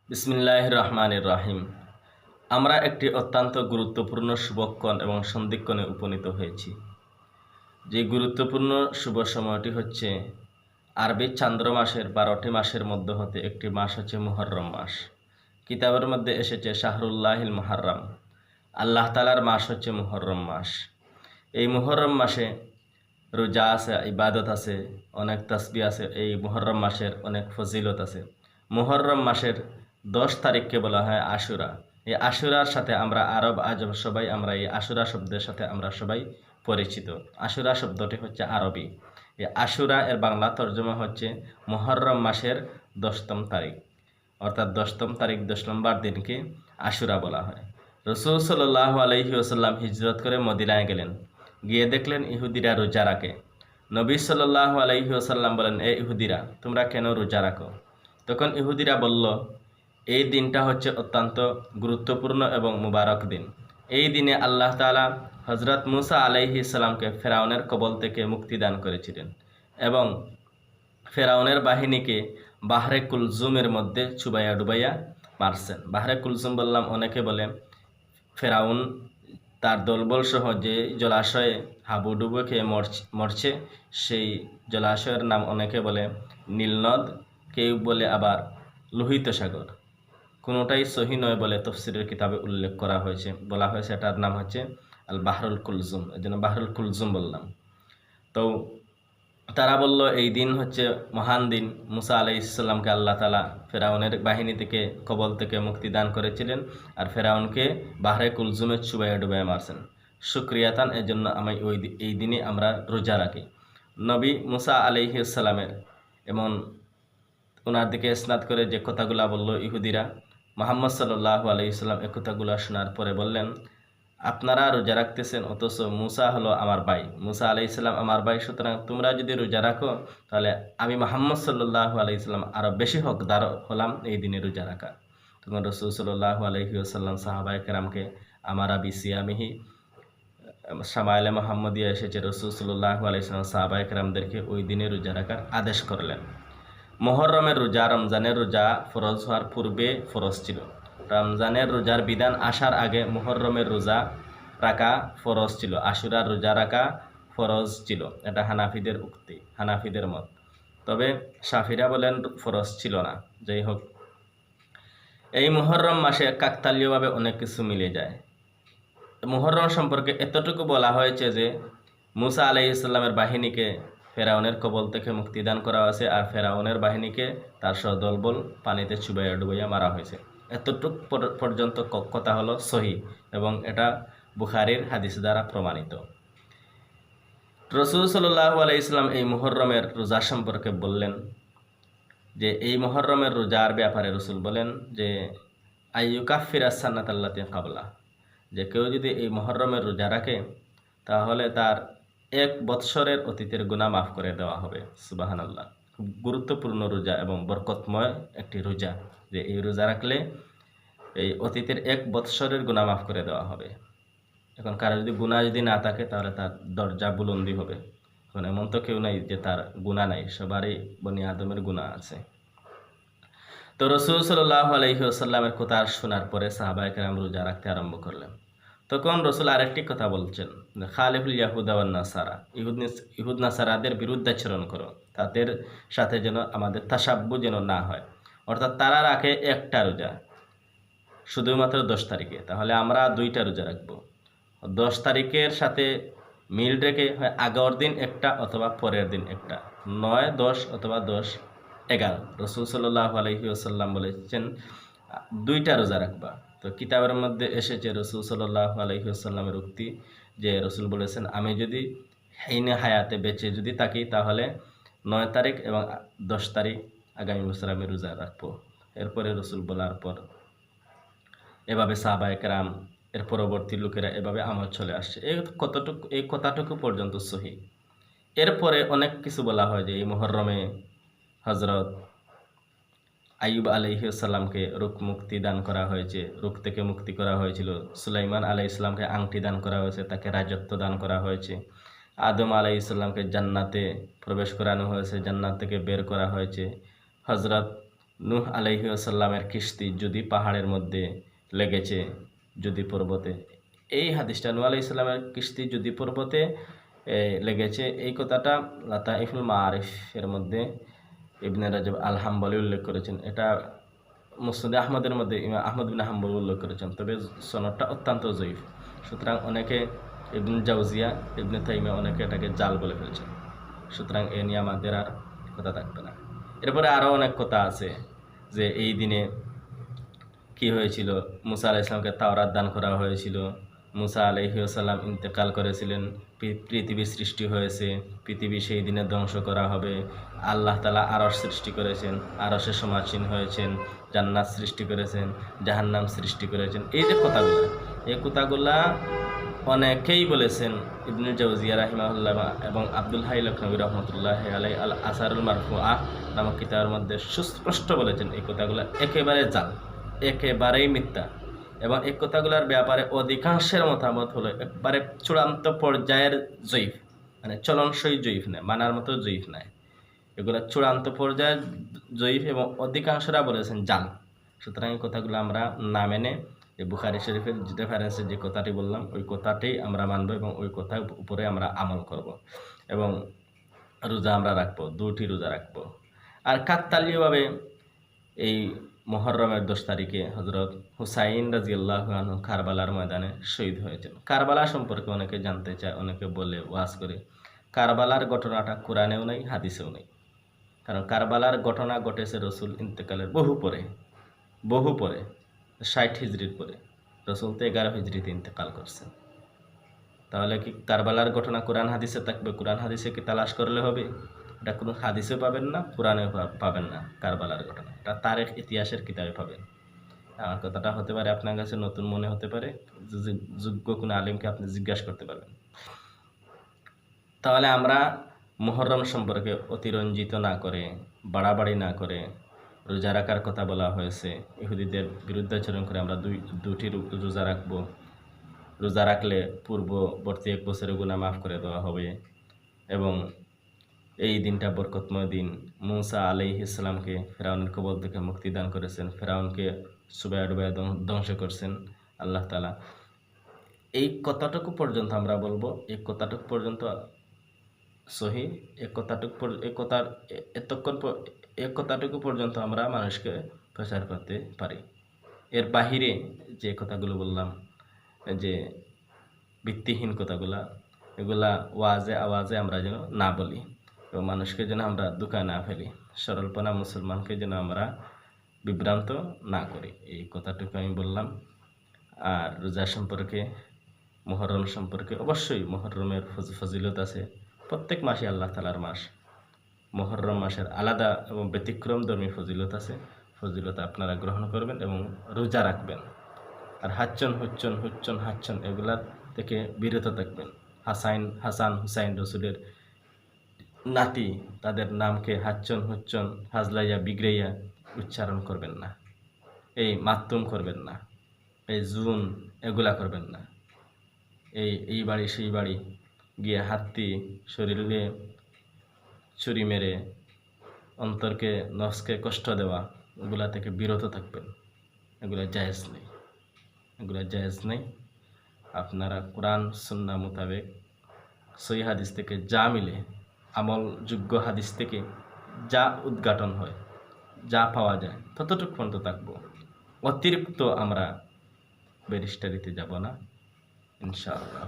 বিসমিল্লাহির রহমানির রহিম। আমরা একটি অত্যন্ত গুরুত্বপূর্ণ শুভক্ষণ এবং সন্ধিক্ষণে উপনীত হয়েছি। যে গুরুত্বপূর্ণ শুভ সময়টি হচ্ছে আরবি চান্দ্র মাসের 12টি মাসের মধ্য হতে একটি মাস হচ্ছে মুহররম মাস। কিতাবের মধ্যে এসেছে শাহরুল্লাহিল মুহাররম, আল্লাহ তাআলার মাস হচ্ছে মুহররম মাস। এই মুহররম মাসে রোজা আছে, ইবাদত আছে, অনেক তাসবিহ আছে। এই মুহররম মাসের অনেক ফজিলত আছে। মুহররম মাসের 10 তারিখকে বলা হয় আশুরা। এই আশুরার সাথে আমরা আরব আজম সবাই আমরা এই আশুরা শব্দের সাথে আমরা সবাই পরিচিত। আশুরা শব্দটি হচ্ছে আরবি। এই আশুরা এর বাংলা তর্জমা হচ্ছে মুহররম মাসের 10তম তারিখ, অর্থাৎ 10তম তারিখ 10 নম্বর দিনকে আশুরা বলা হয়। রাসূল সাল্লাল্লাহু আলাইহি ওয়াসাল্লাম হিজরত করে মদিনায় গেলেন। গিয়ে দেখলেন ইহুদিরা রোজা রাখে। নবী সাল্লাল্লাহু আলাইহি ওয়াসাল্লাম বলেন, এ ইহুদিরা, তোমরা কেন রোজা রাখো? তখন ইহুদিরা বলল, এই দিনটা হচ্ছে অত্যন্ত গুরুত্বপূর্ণ এবং মুবারক দিন। এই দিনে আল্লাহ তাআলা হযরত মুসা আলাইহিস সালামকে ফেরাউনের কবল থেকে মুক্তি দান করেছিলেন এবং ফেরাউনের বাহিনীকে বাহরে কুলজুমের মধ্যে চুবাইয়া ডুবাইয়া মারছেন। বাহরে কুলজুম বললাম, অনেকে বলে ফেরাউন তার দলবল সহ যে জলাশয়ে হাবুডুবু খেয়ে মরছে, সেই জলাশয়ের নাম অনেকে বলে নীলনদ, কেউ বলে আবার লোহিত সাগর। কোনোটাই সহি নয় বলে তফসিরের কিতাবে উল্লেখ করা হয়েছে, বলা হয়েছে এটার নাম হচ্ছে আল বাহরুল কুলজুম, এই জন্য বাহরুল কুলজুম বললাম। তো তারা বলল, এই দিন হচ্ছে মহান দিন। মুসা আলাইহিস সালামকে আল্লাহ তাআলা ফেরাউনের বাহিনী থেকে কবল থেকে মুক্তি দান করেছিলেন আর ফেরাউনকে বাহরে কুলজুমে চুবাইয়া ডুবাইয়া মারছেন। শুকরিয়াতান, এর জন্য এই দিনে আমরা রোজা রাখি। নবী মুসা আলাইহিস সালামের এমন ওনার দিকে ইসনাদ করে যে কথাগুলা বলল ইহুদিরা, মুহাম্মদ সাল্লাল্লাহু আলাইহি সাল্লাম এই কথাগুলো শোনার পরে বললেন, আপনারা রোজা রাখতেছেন অথচ মুসা হলো আমার ভাই, মুসা আলাইহিস সালাম আমার ভাই, সুতরাং তোমরা যদি রোজা রাখো তাহলে আমি মুহাম্মদ সাল্লাল্লাহু আলাইহি সাল্লাম আরও বেশি হকদার হলাম এই দিনে রোজা রাখা। তখন রাসূল সাল্লাল্লাহু আলাইহি ওয়াসাল্লাম সাহাবায়ে কেরামকে আমারা বিসিয়ামিহি শামাইলে মুহাম্মদিয়া এসেছে, রাসূল সাল্লাল্লাহু আলাইহি সাল্লাম সাহাবায়ে কেরামদেরকে ওই দিনে রোজা রাখার আদেশ করলেন। মুহররমের রোজা রমজানের রোজা ফরজ হওয়ার পূর্বে ফরজ ছিল। রমজানের রোজার বিধান আসার আগে মুহররমের রোজা রাখা ফরজ ছিল, আশুরার রোজা রাখা ফরজ ছিল। এটা হানাফিদের উক্তি, হানাফিদের মত। তবে শাফিরা বলেন ফরজ ছিল না। যাই হোক, এই মুহররম মাসে কাকতালীয়ভাবে অনেক কিছু মিলে যায়। মুহররম সম্পর্কে এতটুকু বলা হয়েছে যে মুসা আলাইহিস সালামের বাহিনীকে ফেরাউনের কবল থেকে মুক্তিদান করা হয়েছে আর ফেরাউনের বাহিনীকে তার সহ দলবল পানিতে চুবাইয়া ডুবাইয়া মারা হয়েছে। এতটুকু পর্যন্ত কথা হলো সহি এবং এটা বুখারীর হাদিস দ্বারা প্রমাণিত। রাসূল সাল্লাল্লাহু আলাইহি সাল্লাম এই মুহররমের রোজা সম্পর্কে বললেন যে এই মুহররমের রোজার ব্যাপারে রাসূল বলেন যে আইয়ুকাফিরা সান্নাতাল্লাতি ক্বাবলা, যে কেউ যদি এই মুহররমের রোজা রাখে তাহলে তার 1 বৎসরের অতীতের গুনাহ মাফ করে দেওয়া হবে। সুবহানাল্লাহ, খুব গুরুত্বপূর্ণ রোজা এবং বরকতময় একটি রোজা, যে এই রোজা রাখলে এই অতীতের 1 বৎসরের গুনাহ মাফ করে দেওয়া হবে। এখন কারো যদি গুনাহ যদি না থাকে তাহলে তার দরজা বুলন্দি হবে। এখন এমন তো কেউ নাই যে তার গুনাহ নাই, সবারই বনি আদমের গুনাহ আছে। তো রাসূল সাল্লাল্লাহু আলাইহি ওয়াসাল্লামের কথা শোনার পরে সাহাবায়ে কেরাম রোজা রাখতে আরম্ভ করলেন। তখন রাসূল আরেকটি কথা বলছেন, খালিফুল ইয়াহুদা ওয়ান নাসারা, ইহুদ নাসারাদের বিরুদ্ধাচরণ করো, তাদের সাথে যেন আমাদের তাসাব্বু যেন না হয়। অর্থাৎ তারা রাখে একটা রোজা শুধুমাত্র 10 তারিখে, তাহলে আমরা 2টা রোজা রাখবো। 10 তারিখের সাথে মিল রেখে হয় আগের দিন একটা অথবা পরের দিন একটা, 9, 10 অথবা 10, 11। রাসূল সাল্লাল্লাহু আলাইহি ওয়াসাল্লাম বলেছেন 2টা রোজা রাখবা। তো কিতাবের মধ্যে এসেছে রাসূল সাল্লাল্লাহু আলাইহি ওয়াসাল্লামের উক্তি যে রাসূল বলেছেন, আমি যদি হাইনে হায়াতে বেঁচে যদি থাকি তাহলে 9 তারিখ এবং 10 তারিখ আগামী বছর আমি রোজা রাখবো। এরপরে রাসূল বলার পর এভাবে সাহাবায়ে কেরাম এর পরবর্তী লোকেরা এভাবে আমল চলে আসছে। এই কথাটুকু পর্যন্ত সহি। এরপরে অনেক কিছু বলা হয় যে এই মুহররমে হযরত আইয়ুব আলাইহিস সালামকে রোগ মুক্তি দান করা হয়েছে, রোগ থেকে মুক্তি করা হয়েছিল। সুলাইমান আলাইহিস সালামকে আংটি দান করা হয়েছে, তাকে রাজত্ব দান করা হয়েছে। আদম আলাইহিস সালামকে জান্নাতে প্রবেশ করানো হয়েছে, জান্নাত থেকে বের করা হয়েছে। হযরত নূহ আলাইহি ওয়াসাল্লামের কিস্তি যদি পাহাড়ের মধ্যে লেগেছে, যদি পর্বতে, এই হাদিসটা নূহ আলাইহিস সালামের কিস্তি যদি পর্বতে লেগেছে, এই কথাটা লাতাইফুল মাআরিফ এর মধ্যে ইবনে রাজব আল হাম্বলি উল্লেখ করেছেন। এটা মুসনাদ আহমদের মধ্যে ইমাম আহমদ বিন হাম্বল উল্লেখ করেছেন, তবে সনদটা অত্যন্ত জয়ীফ। সুতরাং অনেকে ইবনে জাওজিয়া, ইবনে তাইমিয়া অনেকে এটাকে জাল বলে ফেলছেন। সুতরাং এ নিয়ে আমাদের আর কথা থাকবে না। এরপরে আরও অনেক কথা আছে যে এই দিনে কি হয়েছিল। মুসা আলাইহিস সালামকে তাওরাত দান করা হয়েছিল, মুসা আলাইহিস সালাম ইন্তেকাল করেছিলেন, পৃথিবী সৃষ্টি হয়েছে, পৃথিবী সেই দিনে ধ্বংস করা হবে, আল্লাহ তাআলা আরশ সৃষ্টি করেছেন, আরশে সমাসীন হয়েছেন, জান্নাত সৃষ্টি করেছেন, জাহান্নাম সৃষ্টি করেছেন। এই যে কথাগুলো, এই কথাগুলা অনেকেই বলেছেন। ইবনুল জাওজিয়া রাহিমাহুল্লাহ এবং আব্দুল হাই লখনবী রহমতুল্লাহ আলাইহি আল আসারুল মারফুআ নামক কিতাবের মধ্যে সুস্পষ্ট বলেছেন এই কথাগুলো একেবারে জাল, একেবারেই মিথ্যা। এবং এই কথাগুলোর ব্যাপারে অধিকাংশের মতামত হলো একবারে চূড়ান্ত পর্যায়ের জয়ীফ, মানে চলনসই জয়ীফ নয়, মানার মতো জয়ীফ নয়। এগুলো চূড়ান্ত পর্যায়ের জয়ীফ এবং অধিকাংশরা বলেছেন জাল। সুতরাং এই কথাগুলো আমরা না মেনে এই বুখারী শরীফের রেফারেন্সে যে কথাটি বললাম ওই কথাটাই আমরা মানব এবং ওই কথার উপরে আমরা আমল করব এবং রোজা আমরা রাখবো, 2টি রোজা রাখবো। আর কাকতালীয়ভাবে এই মুহররমের 10 তারিখে হযরত হুসাইন রাদিয়াল্লাহু আনহু কারবালার ময়দানে শহীদ হয়েছেন। কারবালা সম্পর্কে অনেকে জানতে চায়, অনেকে বলে ওয়াজ করে। কারবালার ঘটনাটা কোরআনেও নেই, হাদিসেও নেই। কারণ কারবালার ঘটনা ঘটেছে রসুল ইন্তেকালের বহু পরে 60 হিজরির পরে। রসুল তো 11 হিজরিতে ইন্তেকাল করছেন। তাহলে কি কারবালার ঘটনা কোরআন হাদিসে থাকবে? কোরআন হাদিসে কি তালাশ করলে হবে? এটা কোনো হাদিসেও পাবেন না, কোরআনেও পাবেন না। কারবালার ঘটনা এটা তারিখ ইতিহাসের কিতাবে পাবেন। আমার কথাটা হতে পারে আপনার কাছে নতুন মনে হতে পারে, যোগ্য কোনো আলিমকে আপনি জিজ্ঞাসা করতে পারবেন। তাহলে আমরা মুহররম সম্পর্কে অতিরঞ্জিত না করে, বাড়াবাড়ি না করে রোজা রাখার কথা বলা হয়েছে। ইহুদিদের বিরুদ্ধাচরণ করে আমরা 2টি রোজা রাখবো। রোজা রাখলে পূর্ববর্তী 1 বছরের গুনাহ মাফ করে দেওয়া হবে এবং এই দিনটা বরকতময় দিন। মুসা আলাইহিস সালামকে ফেরাউনের কবল থেকে মুক্তি দান করেছেন, ফেরাউনকে চুবাইয়া ডুবাইয়া ধ্বংস করছেন আল্লাহ তাআলা। এই কথাটুকু পর্যন্ত আমরা বলবো, এই কথাটুকু পর্যন্ত সহি, এই কথাটুকু পর্যন্ত আমরা মানুষকে প্রচার করতে পারি। এর বাহিরে যে কথাগুলো বললাম, যে ভিত্তিহীন কথাগুলা, এগুলা ওয়াজে আওয়াজে আমরা যেন না বলি এবং মানুষকে যেন আমরা ধোঁকায় না ফেলি, সরলপনা মুসলমানকে যেন আমরা বিভ্রান্ত না করি। এই কথাটুকু আমি বললাম। আর রোজা সম্পর্কে, মুহররম সম্পর্কে, অবশ্যই মুহররমের ফজিলত আছে। প্রত্যেক মাসে আল্লাহ তাআলার মাস। মুহররম মাসের আলাদা এবং ব্যতিক্রমধর্মী ফজিলত আছে। ফজিলত আপনারা গ্রহণ করবেন এবং রোজা রাখবেন। আর হাচ্চন এগুলার থেকে বিরত থাকবেন। হাসান হুসাইন রসুলের নাতি, তাদের নামকে হাচ্চন হাজলাইয়া বিগড়াইয়া উচ্চারণ করবেন না। এই মাতুম করবেন না, এই জুন এগুলা করবেন না। এই বাড়ি সেই বাড়ি গিয়ে হাতটি শরীরে ছুরি মেরে অন্তরকে নফসকে কষ্ট দেওয়া, এগুলা থেকে বিরত থাকবেন। এগুলা জায়েজ নেই। আপনারা কোরআন সুন্নাহ মোতাবেক সহিহ হাদিস থেকে যা মিলে, আমলযোগ্য হাদিস থেকে যা উদ্ঘাটন হয়, যা পাওয়া যায় ততটুকু পর্যন্ত থাকবো। অতিরিক্ত আমরা ব্যারিস্টারিতে যাব না ইনশাআল্লাহ।